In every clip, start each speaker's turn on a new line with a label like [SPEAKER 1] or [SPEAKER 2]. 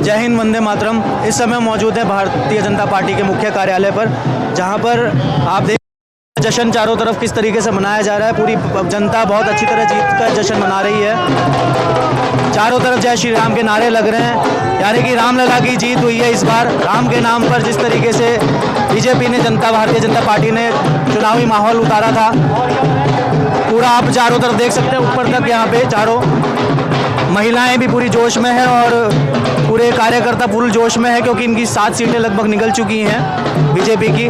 [SPEAKER 1] जय हिंद, वंदे मातरम। इस समय मौजूद है भारतीय जनता पार्टी के मुख्य कार्यालय पर, जहां पर आप देख जश्न चारों तरफ किस तरीके से मनाया जा रहा है। पूरी जनता बहुत अच्छी तरह जीत का जश्न मना रही है। चारों तरफ जय श्री राम के नारे लग रहे हैं, यानी कि रामलला की जीत हुई है इस बार। राम के नाम पर जिस तरीके से बीजेपी ने भारतीय जनता पार्टी ने चुनावी माहौल उतारा था, पूरा आप चारों तरफ देख सकते हैं। ऊपर तक यहाँ पे चारों महिलाएं भी पूरी जोश में है और पूरे कार्यकर्ता पूरे जोश में है, क्योंकि इनकी 7 सीटें लगभग निकल चुकी हैं बीजेपी की।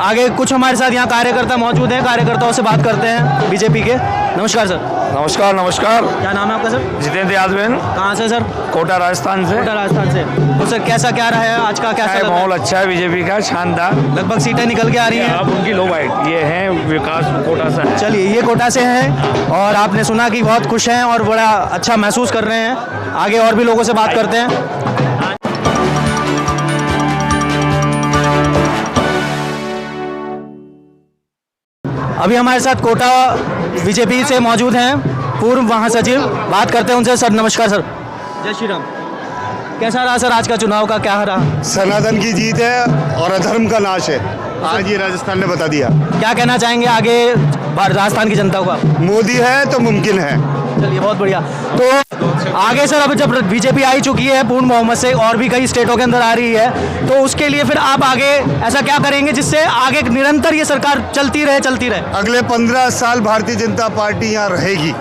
[SPEAKER 1] आगे कुछ हमारे साथ यहाँ कार्यकर्ता मौजूद हैं, कार्यकर्ताओं से बात करते हैं बीजेपी के। नमस्कार सर।
[SPEAKER 2] नमस्कार नमस्कार।
[SPEAKER 1] क्या नाम है आपका सर?
[SPEAKER 2] जितेंद्र यादव।
[SPEAKER 1] कहाँ से सर?
[SPEAKER 2] कोटा राजस्थान से।
[SPEAKER 1] कोटा राजस्थान से। तो सर कैसा क्या रहा है आज का? कैसा
[SPEAKER 2] माहौल अच्छा है बीजेपी का, शानदार।
[SPEAKER 1] लगभग सीटें निकल के आ रही हैं।
[SPEAKER 2] अब उनकी लो वाइट ये है विकास कोटा से।
[SPEAKER 1] चलिए, ये कोटा से हैं और आपने सुना कि बहुत खुश हैं और बड़ा अच्छा महसूस कर रहे हैं। आगे और भी लोगों से बात करते हैं। अभी हमारे साथ कोटा बीजेपी से मौजूद हैं पूर्व महासचिव, बात करते हैं उनसे। सर नमस्कार। सर जय श्री राम। कैसा रहा सर आज का चुनाव का? क्या रहा?
[SPEAKER 3] सनातन की जीत है और अधर्म का नाश है, आज ये राजस्थान ने बता दिया।
[SPEAKER 1] क्या कहना चाहेंगे आगे राजस्थान की जनता को?
[SPEAKER 3] मोदी है तो मुमकिन है।
[SPEAKER 1] चलिए, बहुत बढ़िया। तो आगे सर, अब जब बीजेपी आई चुकी है पूर्ण बहुमत से और भी कई स्टेटों के अंदर आ रही है, तो उसके लिए फिर आप आगे ऐसा क्या करेंगे जिससे आगे निरंतर ये सरकार चलती रहे?
[SPEAKER 3] अगले 15 साल भारतीय जनता पार्टी यहाँ रहेगी।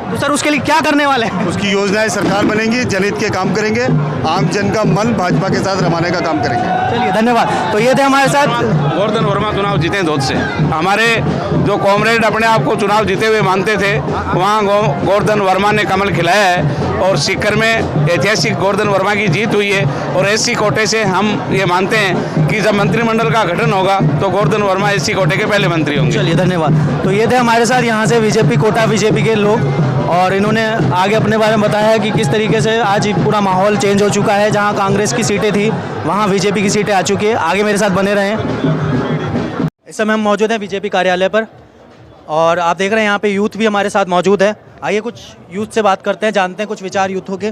[SPEAKER 1] तो सर उसके लिए क्या करने वाले हैं?
[SPEAKER 3] उसकी योजनाएं सरकार बनेंगी, जनहित के काम करेंगे, आम जन का मन भाजपा के साथ रमाने का काम करेंगे।
[SPEAKER 1] चलिए, धन्यवाद। तो ये थे हमारे साथ
[SPEAKER 2] गोवर्धन वर्मा चुनाव जीते धोत से। हमारे जो कॉमरेड अपने आप को चुनाव जीते हुए मानते थे, वहाँ गोवर्धन वर्मा ने कमल खिलाया है और सीकर में ऐतिहासिक गोवर्धन वर्मा की जीत हुई है। और एससी कोटे से हम ये मानते हैं कि जब मंत्रिमंडल का गठन होगा तो गोवर्धन वर्मा एससी कोटे के पहले मंत्री होंगे।
[SPEAKER 1] चलिए, धन्यवाद। तो ये थे हमारे साथ यहाँ से बीजेपी कोटा बीजेपी के लोग, और इन्होंने आगे अपने बारे में बताया कि किस तरीके से आज पूरा माहौल चेंज हो चुका है। जहाँ कांग्रेस की सीटें थी वहाँ बीजेपी की सीटें आ चुकी है। आगे मेरे साथ बने रहें। इस समय हम मौजूद हैं बीजेपी कार्यालय पर और आप देख रहे हैं यहाँ पे यूथ भी हमारे साथ मौजूद है। आइए कुछ यूथ से बात करते हैं, जानते हैं कुछ विचार यूथों के।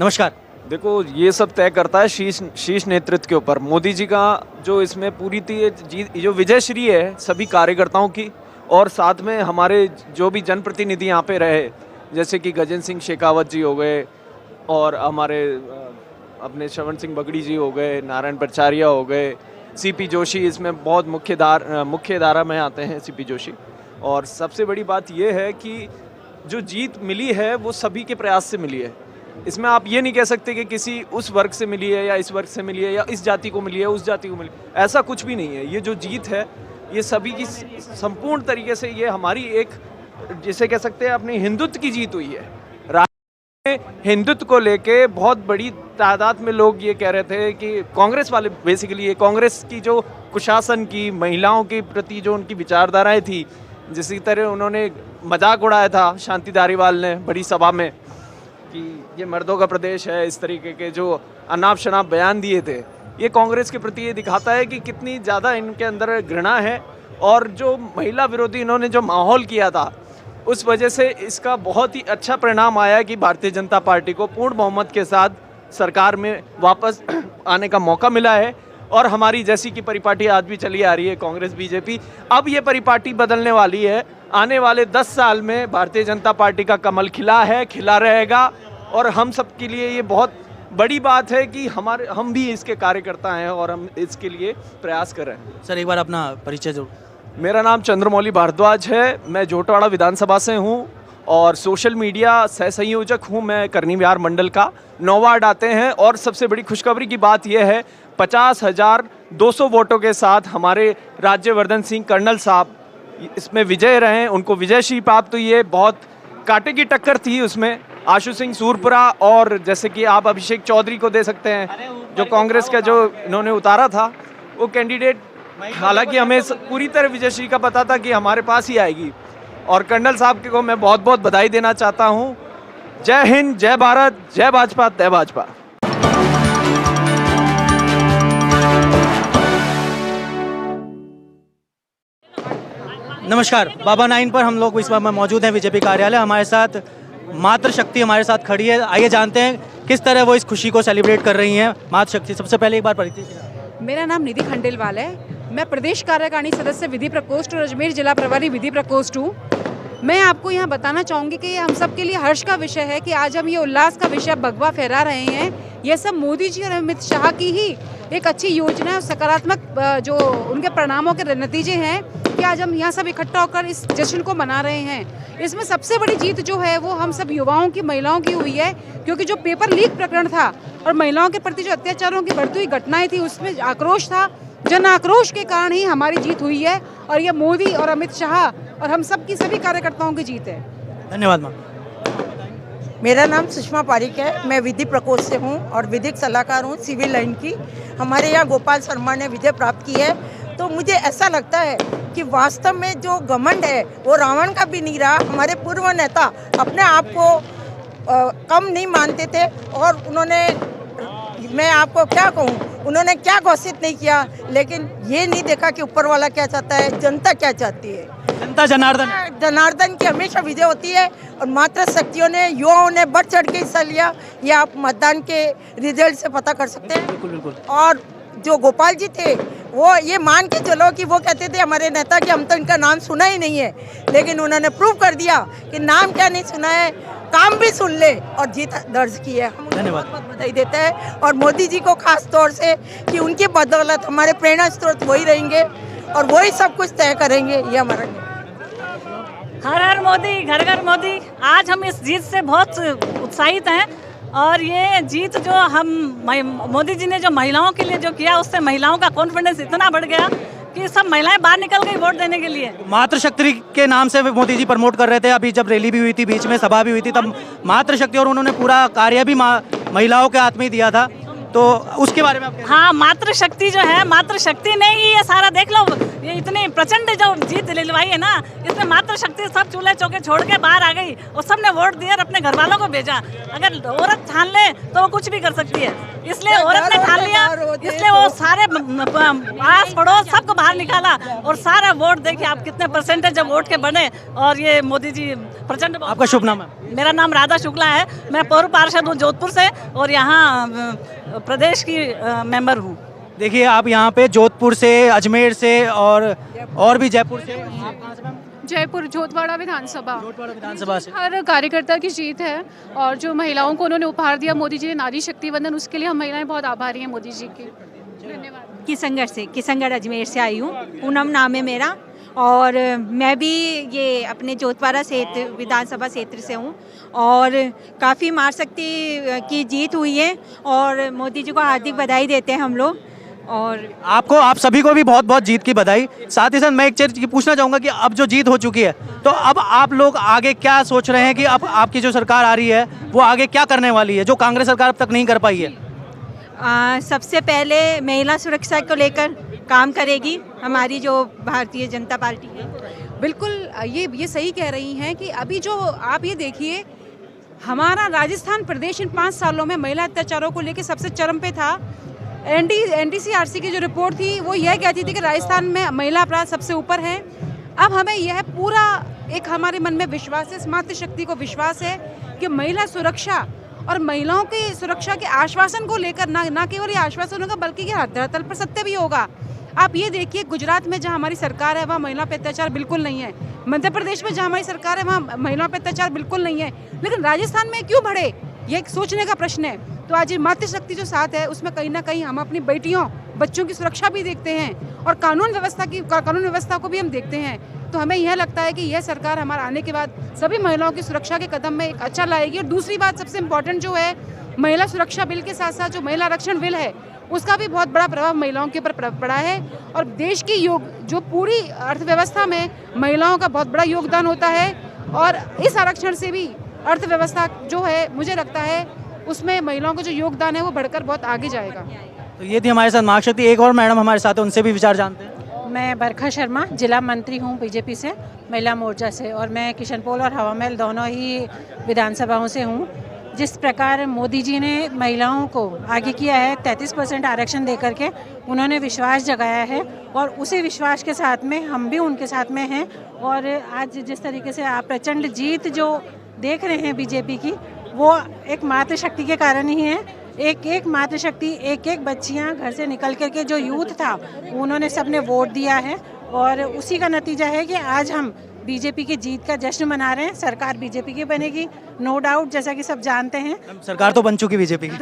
[SPEAKER 1] नमस्कार।
[SPEAKER 4] देखो, ये सब तय करता है शीर्ष नेतृत्व के ऊपर। मोदी जी का जो इसमें पूरी जो विजयश्री है सभी कार्यकर्ताओं की, और साथ में हमारे जो भी जनप्रतिनिधि यहाँ पे रहे, जैसे कि गजेंद्र सिंह शेखावत जी हो गए और हमारे अपने श्रवण सिंह बगड़ी जी हो गए, नारायण प्रचारिया हो गए, सीपी जोशी इसमें बहुत मुख्य धारा में आते हैं सीपी जोशी। और सबसे बड़ी बात ये है कि जो जीत मिली है वो सभी के प्रयास से मिली है। इसमें आप ये नहीं कह सकते कि किसी उस वर्ग से मिली है या इस वर्ग से मिली है या इस जाति को मिली है उस जाति को मिली, ऐसा कुछ भी नहीं है। ये जो जीत है ये सभी की संपूर्ण तरीके से, ये हमारी एक जिसे कह सकते हैं अपनी हिंदुत्व की जीत हुई है। राज्य में हिंदुत्व को लेके बहुत बड़ी तादाद में लोग ये कह रहे थे कि कांग्रेस वाले, बेसिकली ये कांग्रेस की जो कुशासन की, महिलाओं के प्रति जो उनकी विचारधाराएं थी, जिसी तरह उन्होंने मजाक उड़ाया था शांति धारीवाल ने बड़ी सभा में कि ये मर्दों का प्रदेश है, इस तरीके के जो अनाप शनाप बयान दिए थे, ये कांग्रेस के प्रति ये दिखाता है कि कितनी ज़्यादा इनके अंदर घृणा है। और जो महिला विरोधी इन्होंने जो माहौल किया था, उस वजह से इसका बहुत ही अच्छा परिणाम आया कि भारतीय जनता पार्टी को पूर्ण बहुमत के साथ सरकार में वापस आने का मौका मिला है। और हमारी जैसी की परिपाटी आज भी चली आ रही है कांग्रेस बीजेपी, अब ये परिपाटी बदलने वाली है। आने वाले 10 साल में भारतीय जनता पार्टी का कमल खिला है, खिला रहेगा। और हम सब के लिए ये बहुत बड़ी बात है कि हम भी इसके कार्यकर्ता हैं और हम इसके लिए प्रयास कर रहे हैं।
[SPEAKER 1] सर एक बार अपना परिचय दो।
[SPEAKER 4] मेरा नाम चंद्रमौली भारद्वाज है, मैं जोटवाड़ा विधानसभा से हूँ और सोशल मीडिया सह संयोजक हूँ। मैं करनी विहार मंडल का 9 वार्ड आते हैं। और सबसे बड़ी खुशखबरी की बात यह है, 50,200 वोटों के साथ हमारे राज्यवर्धन सिंह कर्नल साहब इसमें विजय रहे, उनको विजयश्री प्राप्त हुई है। बहुत कांटे की टक्कर थी उसमें, आशु सिंह सूरपुरा और जैसे कि आप अभिषेक चौधरी को दे सकते हैं, जो कांग्रेस का जो इन्होंने उतारा था वो कैंडिडेट। हालांकि हमें पूरी तरह विजयश्री का पता था कि हमारे पास ही आएगी। और कर्नल साहब को मैं बहुत बहुत बधाई देना चाहता हूँ। जय हिंद, जय भारत, जय भाजपा, जय भाजपा।
[SPEAKER 1] नमस्कार, बाबा 9 पर हम लोग इस बार मौजूद हैं बीजेपी कार्यालय। हमारे साथ मातृशक्ति हमारे साथ खड़ी है। आइए जानते हैं किस तरह वो इस खुशी को सेलिब्रेट कर रही हैं। मातृशक्ति, सबसे पहले एक बार परिचय।
[SPEAKER 5] मेरा नाम निधि खंडेलवाल है। मैं प्रदेश कार्यकारिणी सदस्य विधि प्रकोष्ठ और अजमेर जिला प्रभारी विधि प्रकोष्ठ हूँ। मैं आपको यहाँ बताना चाहूँगी कि हम सब के लिए हर्ष का विषय है कि आज हम ये उल्लास का विषय भगवा फहरा रहे हैं। ये सब मोदी जी और अमित शाह की ही एक अच्छी योजना और सकारात्मक जो उनके परिणामों के नतीजे हैं कि आज हम यहाँ सब इकट्ठा होकर इस जश्न को मना रहे हैं। इसमें सबसे बड़ी जीत जो है वो हम सब युवाओं की, महिलाओं की हुई है, क्योंकि जो पेपर लीक प्रकरण था और महिलाओं के प्रति जो अत्याचारों की बढ़ती हुई घटनाएं थी उसमें आक्रोश था। जन आक्रोश के कारण ही हमारी जीत हुई है और ये मोदी और अमित शाह और हम सब की सभी कार्यकर्ताओं की जीत है।
[SPEAKER 1] धन्यवाद मैम।
[SPEAKER 6] मेरा नाम सुषमा पारिक है। मैं विधि प्रकोष्ठ से हूँ और विधिक सलाहकार हूँ सिविल लाइन की। हमारे यहाँ गोपाल शर्मा ने विजय प्राप्त की है। तो मुझे ऐसा लगता है कि वास्तव में जो घमंड है वो रावण का भी नहीं रहा। हमारे पूर्व नेता अपने आप को कम नहीं मानते थे और उन्होंने, मैं आपको क्या कहूँ, उन्होंने क्या घोषित नहीं किया, लेकिन ये नहीं देखा कि ऊपर वाला क्या चाहता है, जनता क्या चाहती है।
[SPEAKER 1] जनता जनार्दन
[SPEAKER 6] जनार्दन की हमेशा विजय होती है और मात्र शक्तियों ने, युवाओं ने बढ़ चढ़ के हिस्सा लिया। ये आप मतदान के रिजल्ट से पता कर सकते हैं।
[SPEAKER 1] बिल्कुल बिल्कुल।
[SPEAKER 6] और जो गोपाल जी थे वो ये मान के चलो कि वो कहते थे हमारे नेता कि हम तो इनका नाम सुना ही नहीं है, लेकिन उन्होंने प्रूव कर दिया कि नाम क्या नहीं सुना है, काम भी सुन ले और जीत दर्ज की है। हम
[SPEAKER 1] धन्यवाद।
[SPEAKER 6] बहुत बधाई देते हैं और मोदी जी को खास तौर से कि उनकी बदौलत हमारे प्रेरणा स्रोत वही रहेंगे और वही सब कुछ तय करेंगे। ये हमारा
[SPEAKER 7] हर हर मोदी, घर घर मोदी। आज हम इस जीत से बहुत उत्साहित हैं और ये जीत जो हम मोदी जी ने जो महिलाओं के लिए जो किया उससे महिलाओं का कॉन्फिडेंस इतना बढ़ गया कि सब महिलाएं बाहर निकल गई वोट देने के लिए।
[SPEAKER 1] मातृशक्ति के नाम से मोदी जी प्रमोट कर रहे थे। अभी जब रैली भी हुई थी, बीच में सभा भी हुई थी, तब मातृशक्ति और उन्होंने पूरा कार्य भी महिलाओं के हाथ में ही दिया था। तो उसके बारे में आप
[SPEAKER 7] हाँ, मातृशक्ति जो है, मातृशक्ति ने ही ये सारा, देख लो ये इतनी प्रचंड जो जीत दिलवाई है ना, इसमें मातृशक्ति सब चूल्हे चौके छोड़ के बाहर आ गई और सबने वोट दिया और अपने घर वालों को भेजा। अगर औरत ठान ले तो वो कुछ भी कर सकती है, इसलिए औरत ने ठान लिया, इसलिए वो सारे आस पड़ोस सबको बाहर निकाला और सारा वोट देखिए आप कितने परसेंटेज जब वोट के बने और ये मोदी जी प्रचंड।
[SPEAKER 1] आपका शुभ नाम है?
[SPEAKER 7] मेरा नाम राधा शुक्ला है। मैं पूर्व पार्षद हूँ जोधपुर से और यहाँ प्रदेश की मेंबर हूँ।
[SPEAKER 1] देखिए, आप यहाँ पे जोधपुर से, अजमेर से और भी जयपुर से। आप कहाँ से मैम?
[SPEAKER 8] जयपुर जोधवाड़ा विधानसभा।
[SPEAKER 1] जोधवाड़ा विधानसभा से।
[SPEAKER 8] हर कार्यकर्ता की जीत है और जो महिलाओं को उन्होंने उपहार दिया मोदी जी ने, नारी शक्ति वंदन, उसके लिए हम महिलाएं बहुत आभारी हैं मोदी जी की। धन्यवाद।
[SPEAKER 9] किशनगढ़ अजमेर से आई हूँ। पूनम नाम है मेरा और मैं भी ये अपने जोधवाड़ा क्षेत्र विधानसभा क्षेत्र से हूँ और काफ़ी मातृशक्ति की जीत हुई है और मोदी जी को हार्दिक बधाई देते हैं हम लोग। और
[SPEAKER 1] आपको, आप सभी को भी बहुत बहुत जीत की बधाई। साथ ही साथ मैं एक चीज पूछना चाहूँगा कि अब जो जीत हो चुकी है तो अब आप लोग आगे क्या सोच रहे हैं कि अब आपकी जो सरकार आ रही है वो आगे क्या करने वाली है जो कांग्रेस सरकार अब तक नहीं कर पाई है?
[SPEAKER 9] सबसे पहले महिला सुरक्षा को लेकर काम करेगी हमारी जो भारतीय जनता पार्टी है।
[SPEAKER 5] बिल्कुल, ये सही कह रही हैं कि अभी जो आप ये देखिए, हमारा राजस्थान प्रदेश इन 5 सालों में महिला अत्याचारों को लेकर सबसे चरम पे था। NDCRC की जो रिपोर्ट थी वो यह कहती थी कि राजस्थान में महिला अपराध सबसे ऊपर है। अब हमें यह पूरा एक हमारे मन में विश्वास है, मातृशक्ति को विश्वास है कि महिला सुरक्षा और महिलाओं की सुरक्षा के आश्वासन को लेकर ना केवल ये आश्वासन होगा बल्कि ये धरातल पर सत्य भी होगा। आप ये देखिए, गुजरात में जहाँ हमारी सरकार है वहाँ महिला पे अत्याचार बिल्कुल नहीं है। मध्य प्रदेश में जहाँ हमारी सरकार है वहाँ महिला पे अत्याचार बिल्कुल नहीं है, लेकिन राजस्थान में क्यों बढ़े, ये एक सोचने का प्रश्न है। तो आज ये मातृशक्ति जो साथ है उसमें कहीं ना कहीं हम अपनी बेटियों, बच्चों की सुरक्षा भी देखते हैं और कानून व्यवस्था को भी हम देखते हैं। तो हमें यह लगता है कि यह सरकार हमारा आने के बाद सभी महिलाओं की सुरक्षा के कदम में एक अच्छा लाएगी। और दूसरी बात सबसे इम्पोर्टेंट जो है, महिला सुरक्षा बिल के साथ साथ जो महिला आरक्षण बिल है उसका भी बहुत बड़ा प्रभाव महिलाओं के ऊपर पड़ा है और देश की जो पूरी अर्थव्यवस्था में महिलाओं का बहुत बड़ा योगदान होता है और इस आरक्षण से भी अर्थव्यवस्था जो है, मुझे लगता है उसमें महिलाओं का जो योगदान है वो बढ़कर बहुत आगे जाएगा।
[SPEAKER 1] तो ये थी हमारे साथ मातृशक्ति। एक और मैडम हमारे साथ है, उनसे भी विचार जानते हैं।
[SPEAKER 10] मैं बरखा शर्मा, जिला मंत्री हूँ बीजेपी से, महिला मोर्चा से, और मैं किशनपोल और हवा महल दोनों ही विधानसभाओं से हूँ। जिस प्रकार मोदी जी ने महिलाओं को आगे किया है 33% आरक्षण दे करके, उन्होंने विश्वास जगाया है और उसी विश्वास के साथ में हम भी उनके साथ में हैं और आज जिस तरीके से आप प्रचंड जीत जो देख रहे हैं बीजेपी की, वो एक मातृशक्ति के कारण ही है। एक एक मातृशक्ति, एक एक बच्चियां घर से निकल करके जो यूथ था उन्होंने सबने वोट दिया है और उसी का नतीजा है कि आज हम बीजेपी की जीत का जश्न मना रहे हैं। सरकार बीजेपी की बनेगी, नो डाउट, जैसा कि सब जानते हैं।
[SPEAKER 1] सरकार तो बन चुकी बीजेपी की।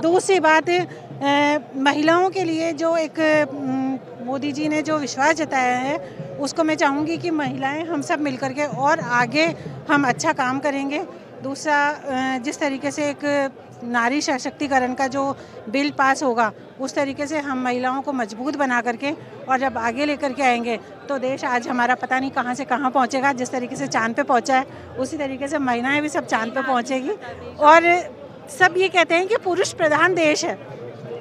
[SPEAKER 10] दूसरी बात महिलाओं के लिए जो एक मोदी जी ने जो विश्वास जताया है उसको मैं चाहूँगी कि महिलाएं हम सब मिलकर के और आगे हम अच्छा काम करेंगे। दूसरा, जिस तरीके से एक नारी सशक्तिकरण का जो बिल पास होगा उस तरीके से हम महिलाओं को मजबूत बना करके और जब आगे लेकर के आएंगे तो देश आज हमारा पता नहीं कहाँ से कहाँ पहुँचेगा। जिस तरीके से चांद पे पहुँचा है उसी तरीके से महिलाएं भी सब चांद पे पहुँचेगी। और सब ये कहते हैं कि पुरुष प्रधान देश है,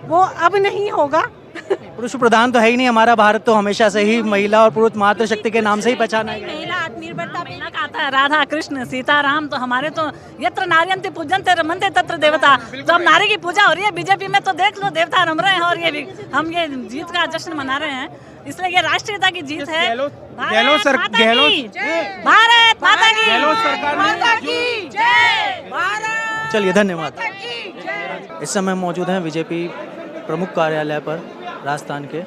[SPEAKER 10] वो अब नहीं होगा।
[SPEAKER 1] पुरुष प्रधान तो है ही नहीं, हमारा भारत तो हमेशा से ही महिला और पुरुष मातृशक्ति के नाम से ही पहचाना है।
[SPEAKER 7] महिला आत्मनिर्भरता महिला का आता है, राधा कृष्ण सीताराम, तो हमारे तो यत्र नार्यन्ते पूज्यन्ते रमन्ते तत्र देवता। तो हम नारी की पूजा हो रही है बीजेपी में, तो देख लो देवता रम रहे हैं और ये भी हम ये जीत का जश्न मना रहे हैं। इसलिए ये राष्ट्रीयता की जीत है। भारत माता की जय।
[SPEAKER 1] चलिए, धन्यवाद। इस समय मौजूद हैं बीजेपी प्रमुख कार्यालय पर राजस्थान के,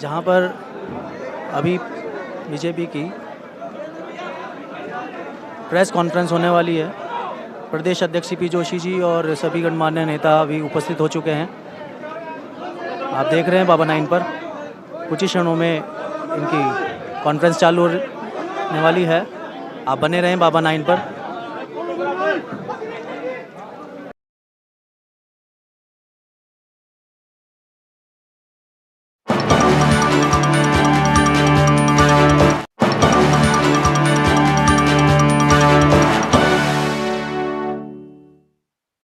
[SPEAKER 1] जहां पर अभी बीजेपी की प्रेस कॉन्फ्रेंस होने वाली है। प्रदेश अध्यक्ष सीपी जोशी जी और सभी गणमान्य नेता अभी उपस्थित हो चुके हैं। आप देख रहे हैं बाबा 9 पर कुछ ही क्षणों में इनकी कॉन्फ्रेंस चालू होने वाली है। आप बने रहें बाबा 9 पर।